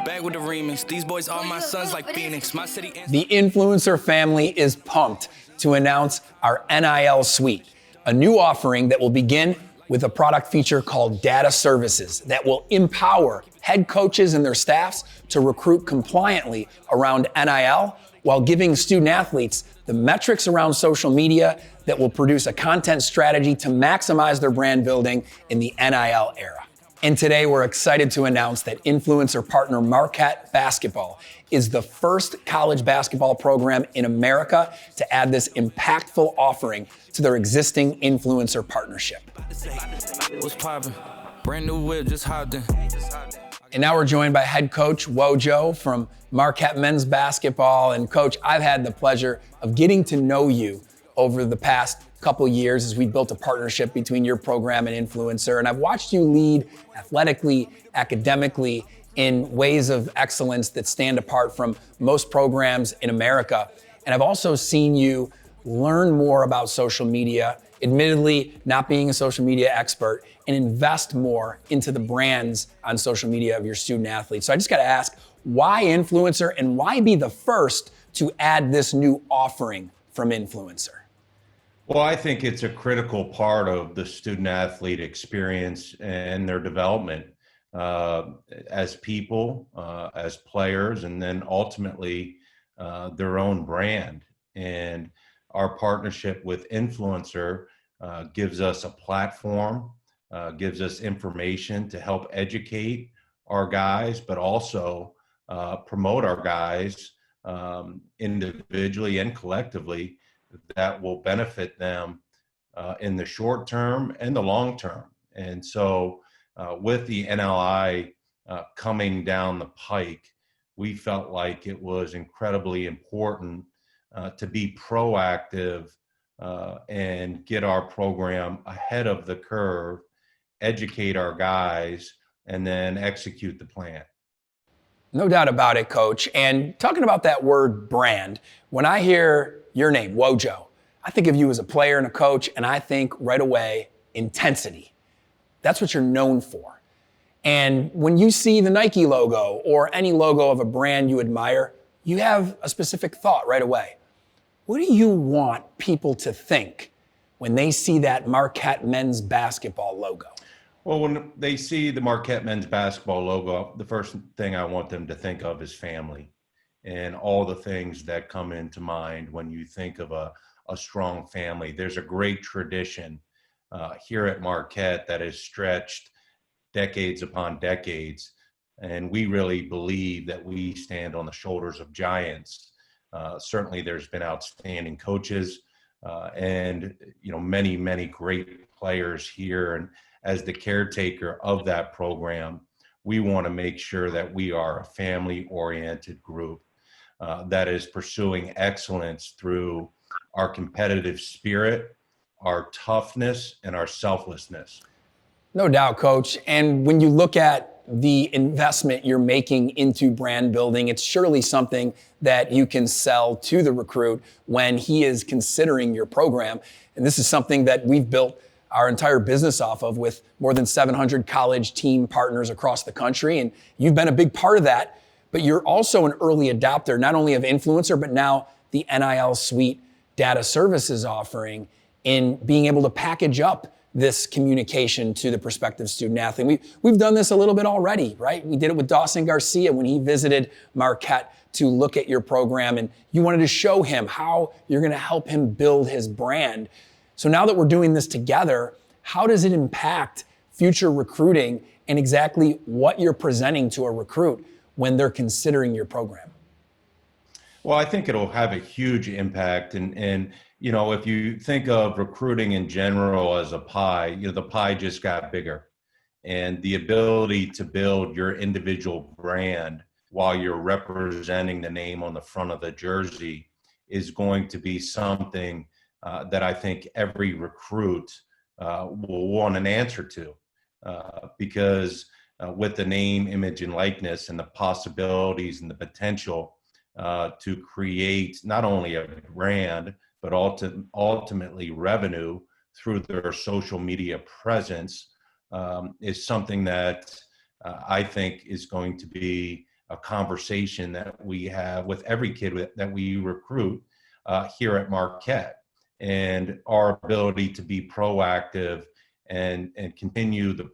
Back with the remix. These boys are my sons like Phoenix. My city. The influencer family is pumped to announce our NIL suite, a new offering that will begin with a product feature called Data Services that will empower head coaches and their staffs to recruit compliantly around NIL while giving student athletes the metrics around social media that will produce a content strategy to maximize their brand building in the NIL era. And today we're excited to announce that influencer partner Marquette Basketball is the first college basketball program in America to add this impactful offering to their existing influencer partnership. What's poppin'? Brand new whip, just hopped in. And now we're joined by head coach Wojo from Marquette men's basketball. And coach, I've had the pleasure of getting to know you over the past couple years as we built a partnership between your program and influencer. And I've watched you lead athletically, academically, in ways of excellence that stand apart from most programs in America. And I've also seen you learn more about social media, admittedly not being a social media expert, and invest more into the brands on social media of your student athletes. So I just got to ask, why influencer and why be the first to add this new offering from influencer? Well, I think it's a critical part of the student athlete experience and their development as people, as players, and then ultimately their own brand. And our partnership with Influencer gives us a platform, gives us information to help educate our guys, but also promote our guys individually and collectively that will benefit them in the short term and the long term. And so with the NLI coming down the pike, we felt like it was incredibly important to be proactive and get our program ahead of the curve, educate our guys, and then execute the plan. No doubt about it, Coach. And talking about that word brand, when I hear your name, Wojo, I think of you as a player and a coach, and I think right away, intensity. That's what you're known for. And when you see the Nike logo or any logo of a brand you admire, you have a specific thought right away. What do you want people to think when they see that Marquette men's basketball logo? Well, when they see the Marquette men's basketball logo, the first thing I want them to think of is family and all the things that come into mind when you think of a strong family. There's a great tradition here at Marquette that is stretched decades upon decades. And we really believe that we stand on the shoulders of giants. Certainly there's been outstanding coaches and many, many great players here. And as the caretaker of that program, we want to make sure that we are a family-oriented group that is pursuing excellence through our competitive spirit, our toughness, and our selflessness. No doubt, Coach. And when you look at the investment you're making into brand building, it's surely something that you can sell to the recruit when he is considering your program. And this is something that we've built our entire business off of with more than 700 college team partners across the country. And you've been a big part of that. But you're also an early adopter, not only of Influencer, but now the NIL Suite Data Services offering in being able to package up this communication to the prospective student athlete. We've done this a little bit already, right? We did it with Dawson Garcia when he visited Marquette to look at your program, and you wanted to show him how you're going to help him build his brand. So now that we're doing this together, how does it impact future recruiting and exactly what you're presenting to a recruit when they're considering your program? Well, I think it'll have a huge impact. And if you think of recruiting in general as a pie, the pie just got bigger. And the ability to build your individual brand while you're representing the name on the front of the jersey is going to be something that I think every recruit will want an answer to. Because with the name, image, and likeness and the possibilities and the potential to create not only a brand, but ultimately revenue through their social media presence is something that I think is going to be a conversation that we have with every kid that we recruit here at Marquette, and our ability to be proactive and continue the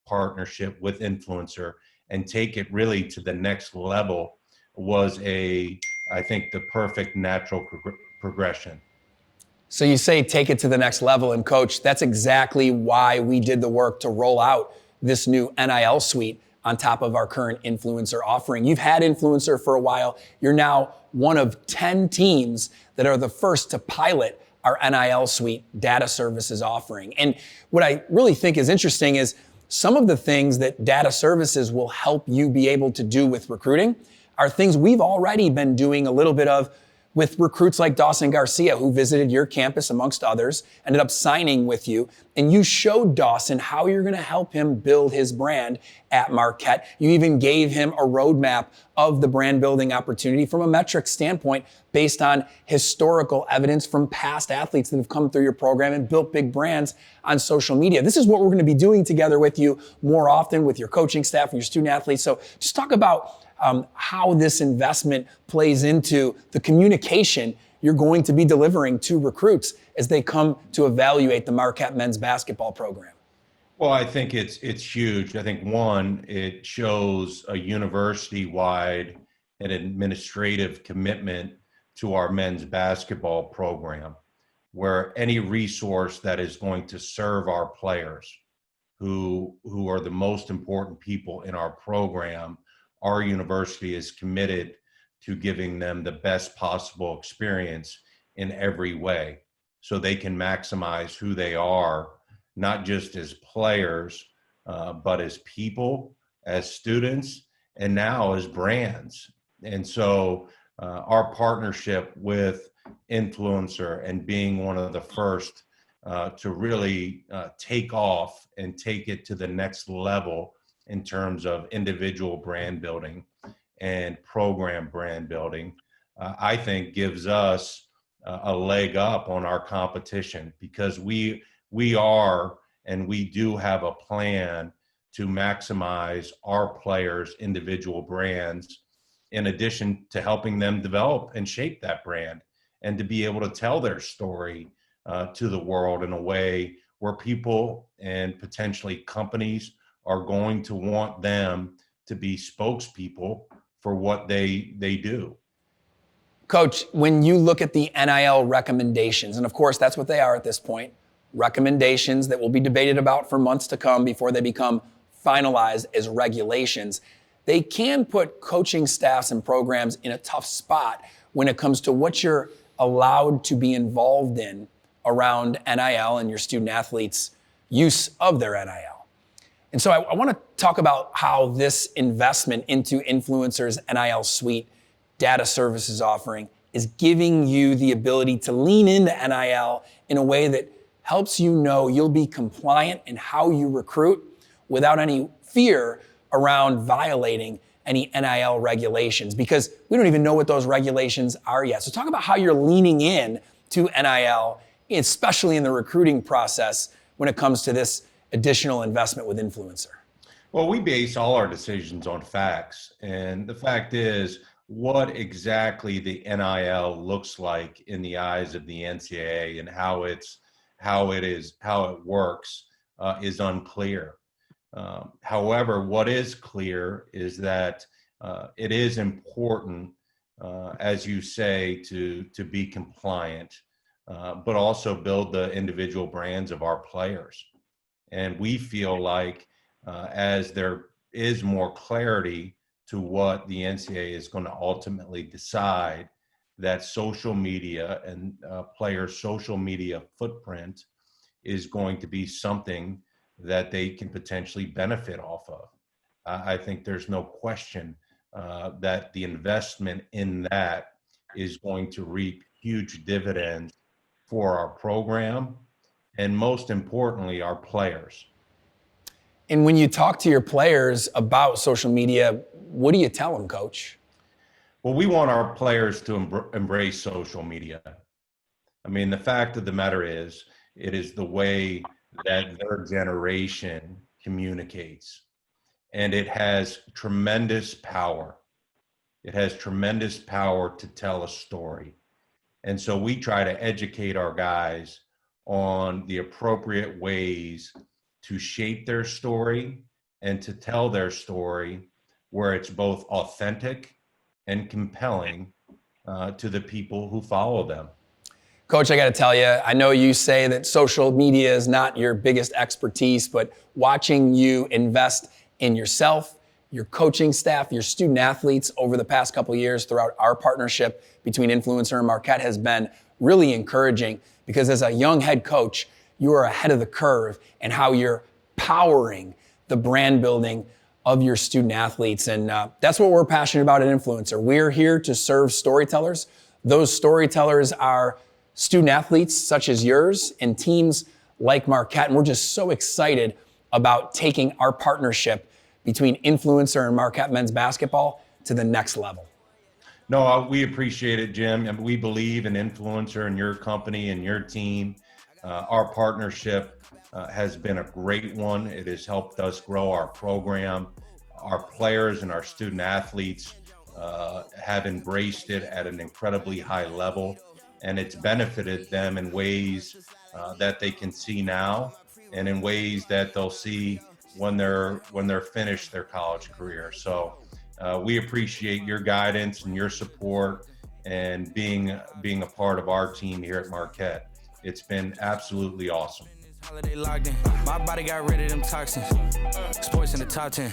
partnership with Influencer and take it really to the next level was I think, the perfect natural progression. So you say take it to the next level, and Coach, that's exactly why we did the work to roll out this new NIL suite on top of our current Influencer offering. You've had Influencer for a while. You're now one of 10 teams that are the first to pilot our NIL suite data services offering. And what I really think is interesting is some of the things that data services will help you be able to do with recruiting are things we've already been doing a little bit of with recruits like Dawson Garcia, who visited your campus amongst others, ended up signing with you, and you showed Dawson how you're gonna help him build his brand at Marquette. You even gave him a roadmap of the brand building opportunity from a metric standpoint based on historical evidence from past athletes that have come through your program and built big brands on social media. This is what we're gonna be doing together with you more often with your coaching staff and your student athletes. So just talk about how this investment plays into the communication you're going to be delivering to recruits as they come to evaluate the Marquette men's basketball program. Well, I think it's huge. I think, one, it shows a university-wide and administrative commitment to our men's basketball program, where any resource that is going to serve our players who are the most important people in our program, our university is committed to giving them the best possible experience in every way so they can maximize who they are, not just as players, but as people, as students, and now as brands. And so our partnership with Influencer and being one of the first to really take off and take it to the next level in terms of individual brand building and program brand building, I think gives us a leg up on our competition, because we are, and we do have a plan to maximize our players' individual brands, in addition to helping them develop and shape that brand and to be able to tell their story to the world in a way where people and potentially companies are going to want them to be spokespeople for what they do. Coach, when you look at the NIL recommendations, and of course that's what they are at this point, recommendations that will be debated about for months to come before they become finalized as regulations, they can put coaching staffs and programs in a tough spot when it comes to what you're allowed to be involved in around NIL and your student athletes' use of their NIL. And so I want to talk about how this investment into Influencer's NIL suite data services offering is giving you the ability to lean into NIL in a way that helps you know you'll be compliant in how you recruit without any fear around violating any NIL regulations, because we don't even know what those regulations are yet. So talk about how you're leaning in to NIL, especially in the recruiting process when it comes to this additional investment with Influencer. Well, we base all our decisions on facts. And the fact is, what exactly the NIL looks like in the eyes of the NCAA and how it works is unclear. However, what is clear is that it is important, as you say, to be compliant, but also build the individual brands of our players. And we feel like as there is more clarity to what the NCAA is going to ultimately decide, that social media and players' social media footprint is going to be something that they can potentially benefit off of. I think there's no question that the investment in that is going to reap huge dividends for our program and, most importantly, our players. And when you talk to your players about social media, what do you tell them, Coach? Well, we want our players to embrace social media. I mean, the fact of the matter is, it is the way that their generation communicates, and it has tremendous power. it has tremendous power to tell a story. And so we try to educate our guys on the appropriate ways to shape their story and to tell their story where it's both authentic and compelling to the people who follow them. Coach, I got to tell you, I know you say that social media is not your biggest expertise, but watching you invest in yourself, your coaching staff, your student athletes over the past couple of years throughout our partnership between Influencer and Marquette has been really encouraging, because as a young head coach, you are ahead of the curve in how you're powering the brand building of your student athletes. And that's what we're passionate about at Influencer. We're here to serve storytellers. Those storytellers are student athletes such as yours and teams like Marquette. And we're just so excited about taking our partnership between Influencer and Marquette men's basketball to the next level. No, we appreciate it, Jim. And we believe in Influencer and your company and your team. Our partnership has been a great one. It has helped us grow our program. Our players and our student athletes have embraced it at an incredibly high level, and it's benefited them in ways that they can see now, and in ways that they'll see when they're finished their college career. So we appreciate your guidance and your support and being a part of our team here at Marquette. It's been absolutely awesome. Holiday logged in. My body got rid of them toxins. Sports in the top 10.